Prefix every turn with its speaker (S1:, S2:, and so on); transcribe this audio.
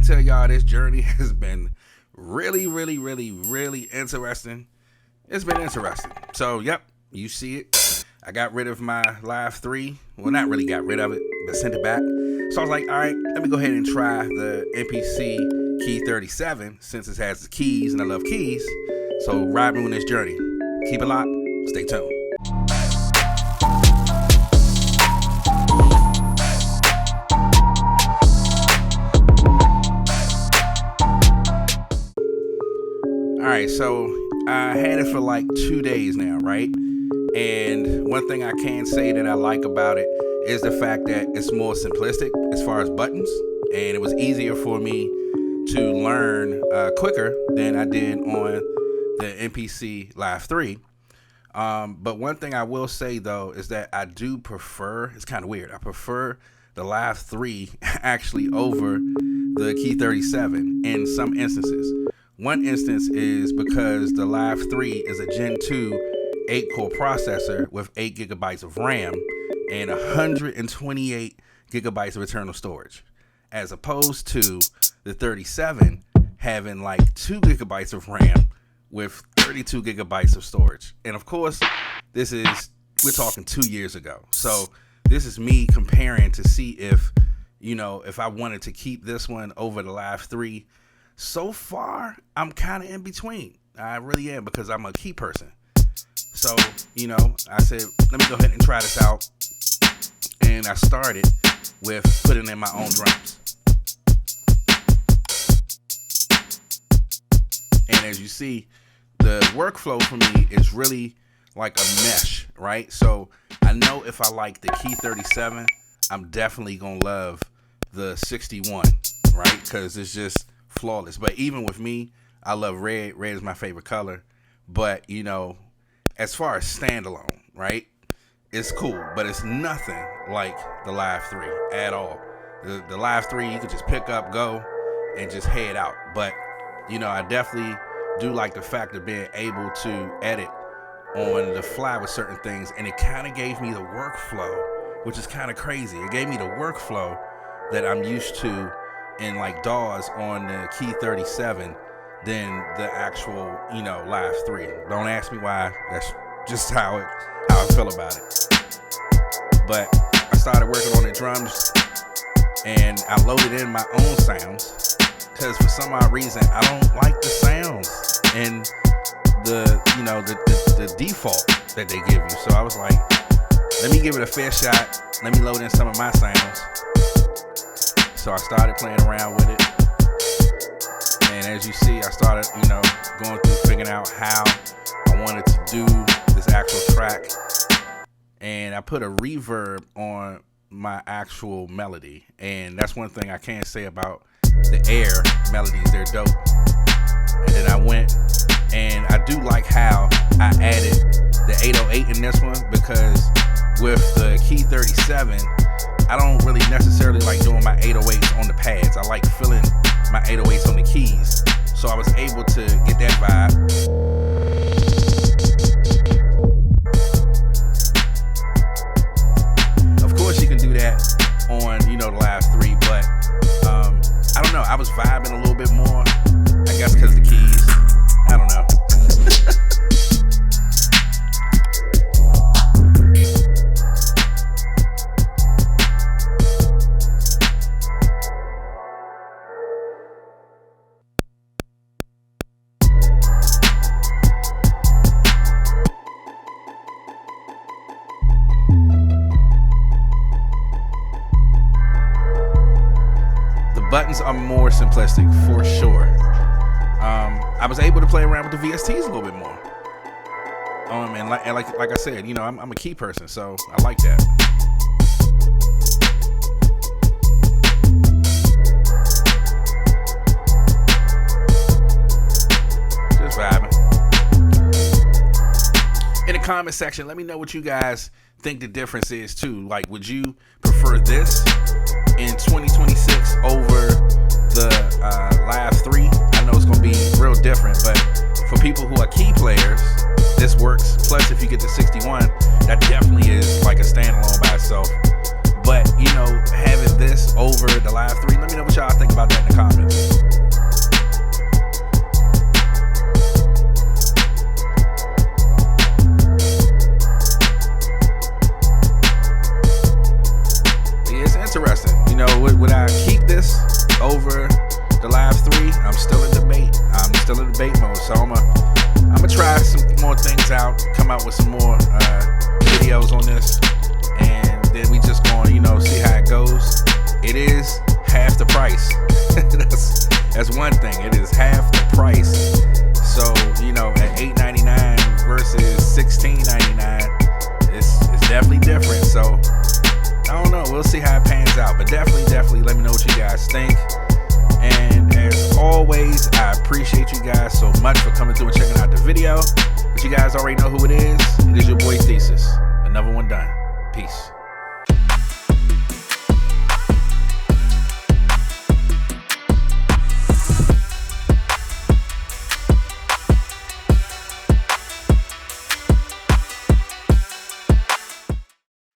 S1: tell y'all this journey has been really interesting. It's been interesting. So, yep, you see it. I got rid of my Live 3. Well, not really got rid of it, but sent it back. So I was like, all right, let me go ahead and try the MPC Key 37 since it has the keys and I love keys. So ride me on this journey. Keep it locked. Stay tuned. All right, so I had it for like 2 days now, right? And one thing I can say that I like about it is the fact that it's more simplistic as far as buttons, and it was easier for me to learn quicker than I did on the MPC Live 3. But one thing I will say though is that I do prefer, it's kind of weird, I prefer the Live 3 actually over the Key 37 in some instances. One instance is because the Live 3 is a Gen 2 8-core processor with 8 gigabytes of RAM and 128 gigabytes of internal storage, as opposed to the 37 having like 2 gigabytes of RAM with 32 gigabytes of storage. And of course, we're talking 2 years ago. So this is me comparing to see if I wanted to keep this one over the Live 3. So far, I'm kind of in between. I really am, because I'm a key person. So, I said, let me go ahead and try this out. And I started with putting in my own drums. And as you see, the workflow for me is really like a mesh, right? So I know if I like the Key 37, I'm definitely going to love the 61, right? Because it's just flawless. But even with me, I love red. Red is my favorite color. But, as far as standalone, right, it's cool, but it's nothing like the Live 3 at all. The Live 3, you could just pick up, go, and just head out. But, I definitely do like the fact of being able to edit on the fly with certain things, and it kind of gave me the workflow, which is kind of crazy. It gave me the workflow that I'm used to in like DAWs on the Key 37 than the actual, Live 3. Don't ask me why. That's just how I feel about it. But I started working on the drums, and I loaded in my own sounds, because for some odd reason I don't like the sounds and the default that they give you. So I was like, let me give it a fair shot. Let me load in some of my sounds. So I started playing around with it. And as you see, I started, going through figuring out how I wanted to do this actual track. And I put a reverb on my actual melody. And that's one thing I can say about the Air melodies. They're dope. And then I went, and I do like how I added the 808 in this one, because with the Key 37, I don't really necessarily like doing my 808s on the pads. I like feeling my 808s on the keys. So I was able to get that vibe. Of course you can do that on, the Live 3, but I don't know. I was vibing a little bit more. I guess because of the keys. I don't know. Buttons are more simplistic for sure. I was able to play around with the VSTs a little bit more. And like I said, I'm a key person, so I like that. Just vibing. In the comment section, let me know what you guys think the difference is too. Like, would you prefer this in 2026 over the Live 3? I know it's going to be real different, but for people who are key players, this works. Plus, if you get the 61, that definitely is like a standalone by itself. But, having this over the Live 3, let me know what y'all think about that in the comments. interesting. You know, would I keep this over the live 3? I'm still in debate. I'm still in debate mode. So I'm gonna try some more things out, come out with some more videos on this, and then we just gonna, you know, see how it goes. It is half the price. That's one thing. It is half the price. So, you know, at $8.99 versus $16.99, it's definitely different. So I don't know. We'll see how it pans out. But definitely let me know what you guys think. And as always, I appreciate you guys so much for coming through and checking out the video. But you guys already know who it is. It is your boy Theziz. Another one done. Peace.